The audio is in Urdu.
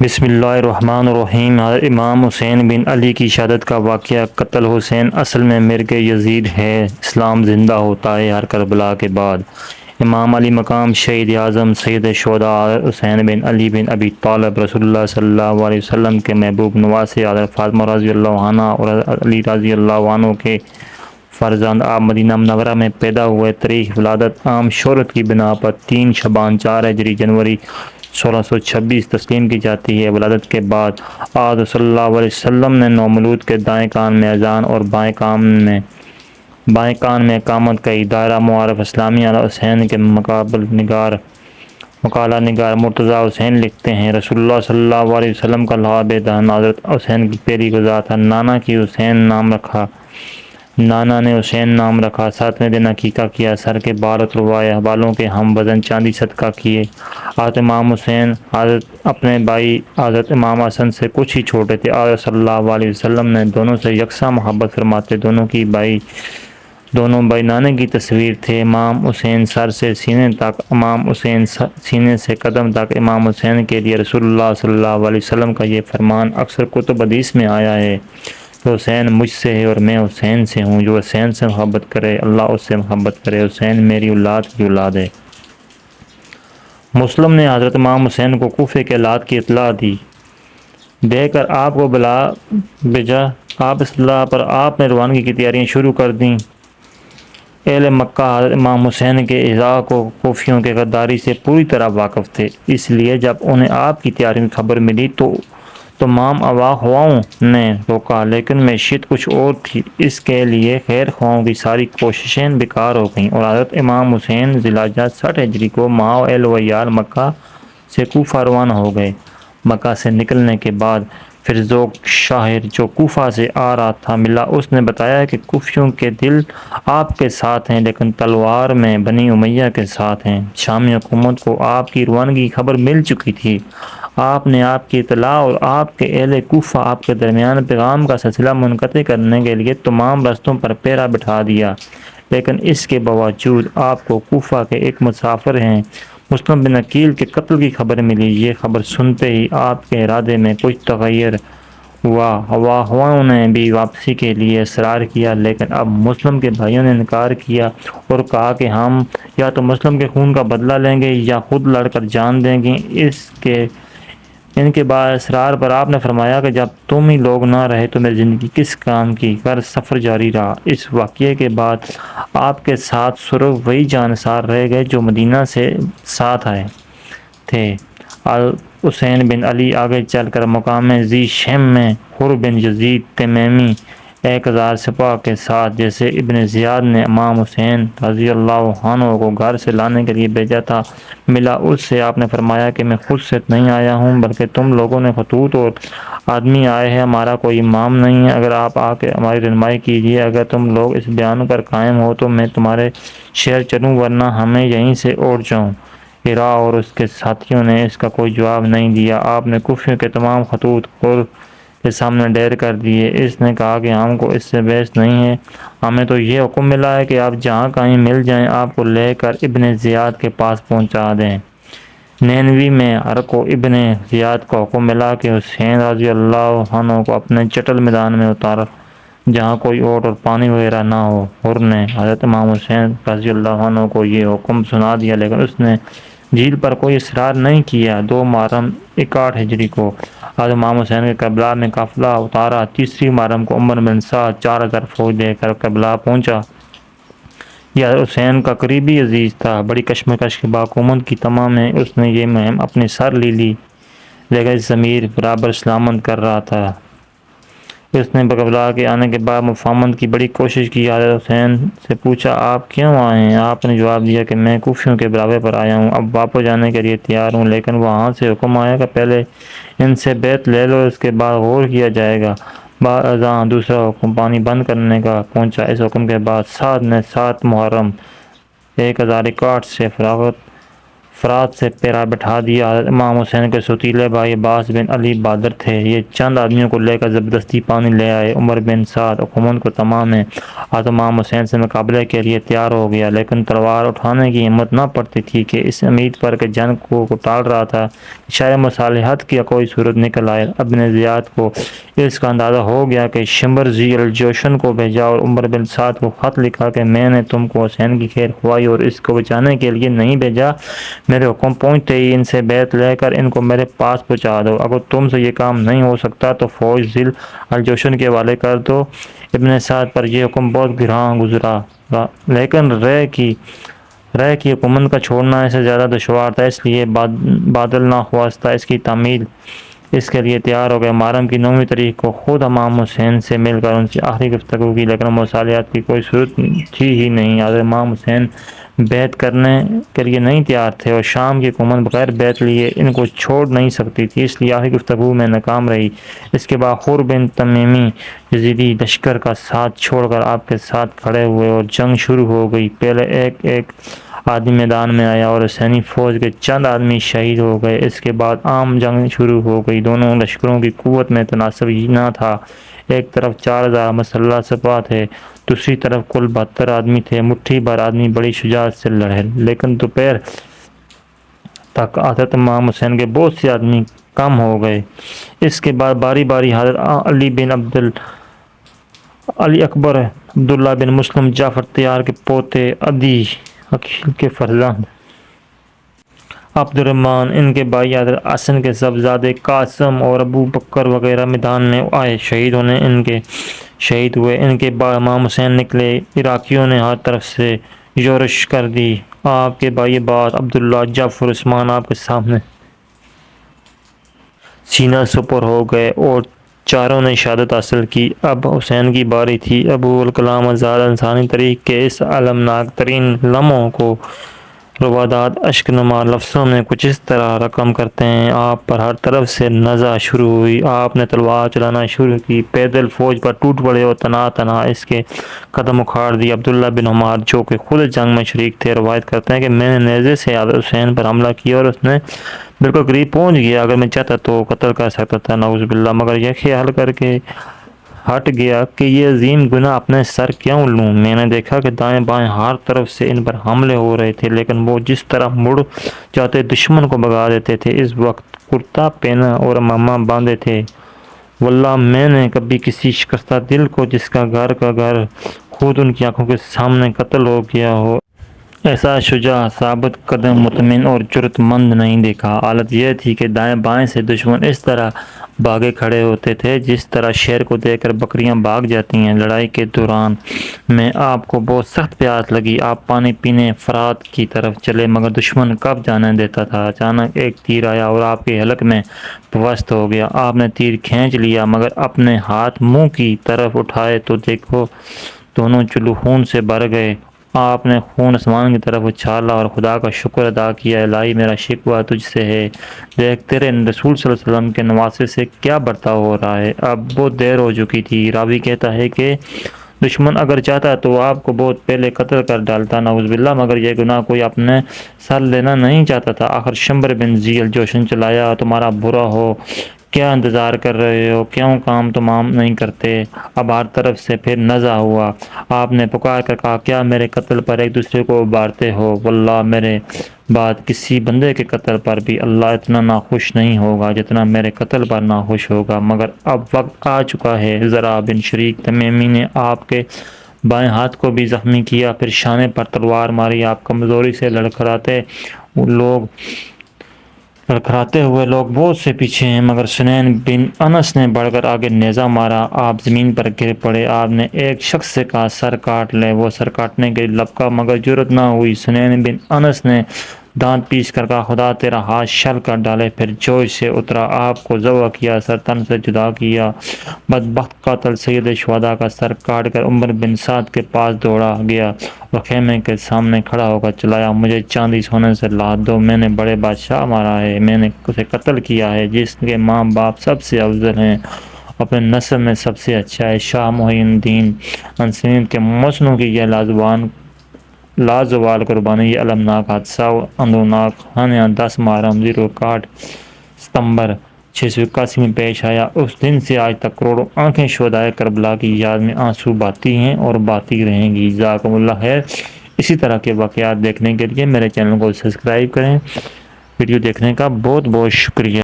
بسم اللہ الرحمن الرحیم۔ امام حسین بن علی کی شہادت کا واقعہ۔ قتل حسین اصل میں مرگ یزید ہے، اسلام زندہ ہوتا ہے ہر کربلا کے بعد۔ امام علی مقام شہید اعظم سید الشہداء حسین بن علی بن ابی طالب رسول اللہ صلی اللہ علیہ وسلم کے محبوب نواسے حضرت فاطمہ رضی اللہ عنہ اور علی رضی اللہ عنہ کے فرزند آپ مدینہ منورہ میں پیدا ہوئے۔ تاریخ ولادت عام شہرت کی بنا پر 3 شعبان 4 ہجری جنوری 1626 تسلیم کی جاتی ہے۔ ولادت کے بعد آج صلی اللہ علیہ وسلم نے نومولود کے دائیں کان میں اذان اور بائیں کان میں اقامت کی۔ دائرہ معارف اسلامی علی حسین کے مقالہ نگار مرتضیٰ حسین لکھتے ہیں، رسول اللہ صلی اللہ علیہ وسلم کا لقب دہن حضرت حسین کی پیری گزار تھا۔ نانا نے حسین نام رکھا۔ 7ویں دن عقیقہ کیا۔ سر کے بال اتروائے، بالوں کے ہم وزن چاندی صدقہ کیے۔ حضرت امام حسین اپنے بھائی حضرت امام حسن سے کچھ ہی چھوٹے تھے۔ حضرت صلی اللہ علیہ وسلم نے دونوں سے یکساں محبت فرماتے۔ دونوں بھائی نانے کی تصویر تھے۔ امام حسین سر سے سینے تک، امام حسین سینے سے قدم تک۔ امام حسین کے لیے رسول اللہ صلی اللہ علیہ وسلم کا یہ فرمان اکثر کتب حدیث میں آیا ہے کہ حسین مجھ سے ہے اور میں حسین سے ہوں۔ جو حسین سے محبت کرے اللہ اس سے محبت کرے۔ حسین میری اولاد کی اولاد ہے۔ مسلم نے حضرت امام حسین کو کوفے کے حالات کی اطلاع دی دے کر آپ کو بلا بھیجا۔ آپ اصطلاح پر آپ نے روانگی کی تیاریاں شروع کر دیں۔ اہل مکہ حضرت امام حسین کے اعزاء کو کوفیوں کے غداری سے پوری طرح واقف تھے، اس لیے جب انہیں آپ کی تیاریوں کی خبر ملی تو تمام خواہوں نے روکا، لیکن معیشت کچھ اور تھی، اس کے لیے خیر خواہوں کی ساری کوششیں بیکار ہو گئیں اور حضرت امام حسین ذی الحجہ 60 ہجری کو ماں و اہل و عیال مکہ سے کوفہ روانہ ہو گئے۔ مکہ سے نکلنے کے بعد فرزوق شاعر جو کوفہ سے آ رہا تھا ملا۔ اس نے بتایا کہ کوفیوں کے دل آپ کے ساتھ ہیں لیکن تلوار میں بنی امیہ کے ساتھ ہیں۔ شامی حکومت کو آپ کی روانگی کی خبر مل چکی تھی۔ آپ نے آپ کی اطلاع اور آپ کے اہل کوفہ آپ کے درمیان پیغام کا سلسلہ منقطع کرنے کے لیے تمام رستوں پر پہرا بٹھا دیا، لیکن اس کے باوجود آپ کو کوفہ کے ایک مسافر ہیں مسلم بن عقیل کے قتل کی خبر ملی۔ یہ خبر سنتے ہی آپ کے ارادے میں کچھ تغیر ہوا۔ خواہوں نے بھی واپسی کے لیے اصرار کیا، لیکن اب مسلم کے بھائیوں نے انکار کیا اور کہا کہ ہم یا تو مسلم کے خون کا بدلہ لیں گے یا خود لڑ کر جان دیں گے۔ ان کے بعد اصرار پر آپ نے فرمایا کہ جب تم ہی لوگ نہ رہے تو میری زندگی کس کام کی؟ کر سفر جاری رہا۔ اس واقعے کے بعد آپ کے ساتھ صرف وہی جانثار رہ گئے جو مدینہ سے ساتھ آئے تھے۔ حسین بن علی آگے چل کر مقام ذی شم میں حر بن یزید تمیمی 1000 سپاہ کے ساتھ، جیسے ابن زیاد نے امام حسین رضی اللہ عنہ کو گھر سے لانے کے لیے بھیجا تھا، ملا۔ اس سے آپ نے فرمایا کہ میں خود سے نہیں آیا ہوں بلکہ تم لوگوں نے خطوط اور آدمی آئے ہیں، ہمارا کوئی امام نہیں ہے، اگر آپ آ کے ہماری رہنمائی کیجیے۔ اگر تم لوگ اس بیان پر قائم ہو تو میں تمہارے شہر چلوں، ورنہ ہمیں یہیں سے اٹھ جاؤں۔ ہیرا اور اس کے ساتھیوں نے اس کا کوئی جواب نہیں دیا۔ آپ نے کوفیوں کے تمام خطوط کے سامنے ڈیر کر دیے۔ اس نے کہا کہ ہم کو اس سے بحث نہیں ہے، ہمیں تو یہ حکم ملا ہے کہ آپ جہاں کہیں مل جائیں آپ کو لے کر ابن زیاد کے پاس پہنچا دیں۔ نینوی میں ارقو ابن زیاد کو حکم ملا کہ حسین رضی اللہ عنہ کو اپنے چٹل میدان میں اتارو جہاں کوئی اوٹ اور پانی وغیرہ نہ ہو۔ حر نے حضرت امام حسین رضی اللہ عنہ کو یہ حکم سنا دیا، لیکن اس نے جھیل پر کوئی اصرار نہیں کیا۔ 2 محرم 61 ہجری کو حضرت امام حسین کے کربلا میں قافلہ اتارا۔ 3 محرم کو عمر بن سعد 4000 فوج لے کر کربلا پہنچا۔ یہ حضرت حسین کا قریبی عزیز تھا۔ بڑی کشمکش کے بعد حکومت کی تمام میں اس نے یہ مہم اپنے سر لی لیکن ضمیر برابر سلامت کر رہا تھا۔ اس نے کربلا کے آنے کے بعد مفاہمت کی بڑی کوشش کی۔ حضرت حسین سے پوچھا آپ کیوں آئے ہیں؟ آپ نے جواب دیا کہ میں کوفیوں کے بلاوے پر آیا ہوں، اب واپس جانے کے لیے تیار ہوں، لیکن وہاں سے حکم آیا کہ پہلے ان سے بیعت لے لو، اس کے بعد غور کیا جائے گا۔ بعد ازاں دوسرا حکم پانی بند کرنے کا پہنچا۔ اس حکم کے بعد سعد نے 7 محرم 1061 سے فرات سے پیرا بٹھا دیا۔ امام حسین کے ستیلے بھائی عباس بن علی بہادر تھے، یہ چند آدمیوں کو لے کر زبردستی پانی لے آئے۔ عمر بن سعد حکومت کو تمام ہے آج امام حسین سے مقابلے کے لیے تیار ہو گیا، لیکن تلوار اٹھانے کی ہمت نہ پڑتی تھی کہ اس امید پر کہ جنگ کو ٹال رہا تھا شاید مصالحت کی کوئی صورت نکل آئے۔ ابن زیاد کو اس کا اندازہ ہو گیا کہ شمبر ذی الجوشن کو بھیجا اور عمر بن سعد کو خط لکھا کہ میں نے تم کو حسین کی خیر خواہی اور اس کو بچانے کے لیے نہیں بھیجا، میرے حکم پہنچتے ہی ان سے بیعت لے کر ان کو میرے پاس پہنچا دو، اگر تم سے یہ کام نہیں ہو سکتا تو فوج ذی الجوشن کے حوالے کر دو۔ ابن سعد پر یہ حکم بہت گراں گزرا، لیکن رے کی حکومت کا چھوڑنا اسے زیادہ دشوار تھا، اس لیے بادل ناخواستہ اس کی تعمیل اس کے لیے تیار ہو گئے۔ محرم کی 9ویں تاریخ کو خود امام حسین سے مل کر ان سے آخری گفتگو کی، لیکن مصالحت کی کوئی صورت تھی ہی نہیں۔ حضرت امام حسین بیعت کرنے کے لیے نہیں تیار تھے اور شام کی حکومت بغیر بیعت لیے ان کو چھوڑ نہیں سکتی تھی، اس لیے آخری گفتگو میں ناکام رہی۔ اس کے بعد خور بن تمیمی یزیدی لشکر کا ساتھ چھوڑ کر آپ کے ساتھ کھڑے ہوئے اور جنگ شروع ہو گئی۔ پہلے ایک آدمی میدان میں آیا اور حسینی فوج کے چند آدمی شہید ہو گئے، اس کے بعد عام جنگ شروع ہو گئی۔ دونوں لشکروں کی قوت میں تناسب ہی نہ تھا، ایک طرف 4000 مسلح سپاہ تھے، دوسری طرف کل 72 آدمی تھے۔ مٹھی بھر آدمی بڑی شجاعت سے لڑے، لیکن دوپہر تک حضرت امام حسین کے بہت سے آدمی کم ہو گئے۔ اس کے بعد باری باری حضرت علی بن علی اکبر، عبداللہ بن مسلم جعفر تیار کے پوتے، عدی عقیل کے فرزند عبد الرحمن، ان کے بھائی حضرت حسن کے صاحبزادے قاسم اور ابو بکر وغیرہ میدان میں آئے، شہید ہوئے۔ ان کے بعد امام حسین نکلے، عراقیوں نے ہر طرف سے یورش کر دی۔ آپ کے بھائی عباس، عبداللہ، جعفر، عثمان آپ کے سامنے سینہ سپر ہو گئے اور چاروں نے شہادت حاصل کی۔ اب حسین کی باری تھی۔ ابو الکلام آزاد انسانی تاریخ کے اس المناک ترین لمحوں کو رواداد اشک نما لفظوں میں کچھ اس طرح رقم کرتے ہیں۔ آپ پر ہر طرف سے نزع شروع ہوئی، آپ نے تلوار چلانا شروع کی، پیدل فوج پر ٹوٹ پڑے اور تنہا اس کے قدم اکھاڑ دیے۔ عبداللہ بن عمار جو کہ خود جنگ میں شریک تھے روایت کرتے ہیں کہ میں نے نیزے سے حضرت حسین پر حملہ کیا اور اس نے بالکل قریب پہنچ گیا، اگر میں چاہتا تو قتل کر سکتا تھا، نعوذ باللہ، مگر یہ خیال کر کے ہٹ گیا کہ یہ عظیم گناہ اپنے سر کیوں لوں۔ میں نے دیکھا کہ دائیں بائیں ہر طرف سے ان پر حملے ہو رہے تھے، لیکن وہ جس طرح مڑ جاتے دشمن کو بھگا دیتے تھے۔ اس وقت کرتا پہنا اور امامہ باندھے تھے۔ واللہ میں نے کبھی کسی شکستہ دل کو جس کا گھر خود ان کی آنکھوں کے سامنے قتل ہو گیا ہو، ایسا شجاع، ثابت قدم، مطمئن اور جرأت مند نہیں دیکھا۔ حالت یہ تھی کہ دائیں بائیں سے دشمن اس طرح بھاگے کھڑے ہوتے تھے جس طرح شیر کو دیکھ کر بکریاں بھاگ جاتی ہیں۔ لڑائی کے دوران میں آپ کو بہت سخت پیاس لگی، آپ پانی پینے فرات کی طرف چلے، مگر دشمن کب جانے دیتا تھا۔ اچانک ایک تیر آیا اور آپ کے حلق میں پیوست ہو گیا، آپ نے تیر کھینچ لیا، مگر اپنے ہاتھ منہ کی طرف اٹھائے تو دیکھو دونوں چلو خون سے بھر گئے۔ آپ نے خون آسمان کی طرف اچھالا اور خدا کا شکر ادا کیا، الہی میرا شکوہ تجھ سے ہے، دیکھ تیرے رسول صلی اللہ علیہ وسلم کے نواسے سے کیا برتاؤ ہو رہا ہے۔ اب بہت دیر ہو چکی تھی۔ راوی کہتا ہے کہ دشمن اگر چاہتا تو آپ کو بہت پہلے قتل کر ڈالتا، نعوذ باللہ، مگر یہ گناہ کوئی اپنے سر لینا نہیں چاہتا تھا۔ آخر شمبر بن ذی الجوشن چلایا، تمہارا برا ہو، کیا انتظار کر رہے ہو، کیوں کام تمام نہیں کرتے؟ اب ہر طرف سے پھر نزع ہوا۔ آپ نے پکار کر کہا، کیا میرے قتل پر ایک دوسرے کو ابھارتے ہو؟ واللہ میرے بعد کسی بندے کے قتل پر بھی اللہ اتنا ناخوش نہیں ہوگا جتنا میرے قتل پر ناخوش ہوگا، مگر اب وقت آ چکا ہے۔ زرع بن شریک تمیمی نے آپ کے بائیں ہاتھ کو بھی زخمی کیا، پھر شانے پر تلوار ماری۔ آپ کمزوری سے لڑکھڑاتے ہوئے لوگ بہت سے پیچھے ہیں، مگر سنین بن انس نے بڑھ کر آگے نیزہ مارا، آپ زمین پر گر پڑے۔ آپ نے ایک شخص سے کہا سر کاٹ لے، وہ سر کاٹنے کے لیے لپکا مگر جرأت نہ ہوئی۔ سنین بن انس نے دانت پیس کر کہا خدا تیرا ہاتھ شل کر ڈالے، پھر جوش سے اترا، آپ کو ذبح کیا، سر تن سے جدا کیا۔ بدبخت قاتل سید شہداء کا سر کاٹ کر عمر بن سعد کے پاس دوڑا گیا اور خیمے کے سامنے کھڑا ہو کر چلایا، مجھے چاندی سونے سے لاد دو، میں نے بڑے بادشاہ مارا ہے، میں نے اسے قتل کیا ہے جس کے ماں باپ سب سے افضل ہیں، اپنے نسب میں سب سے اچھا ہے۔ شاہ محی الدین انصاری کے مسنوں کی یہ لازوال قربانی یہ المناک حادثہ اندوناک خانیہ 10 محرم 061 ستمبر 681 میں پیش آیا، اس دن سے آج تک کروڑوں آنکھیں شہدائے کربلا کی یاد میں آنسو بہاتی ہیں اور بہاتی رہیں گی۔ جزاکم اللہ خیر۔ اسی طرح کے واقعات دیکھنے کے لیے میرے چینل کو سبسکرائب کریں۔ ویڈیو دیکھنے کا بہت بہت شکریہ۔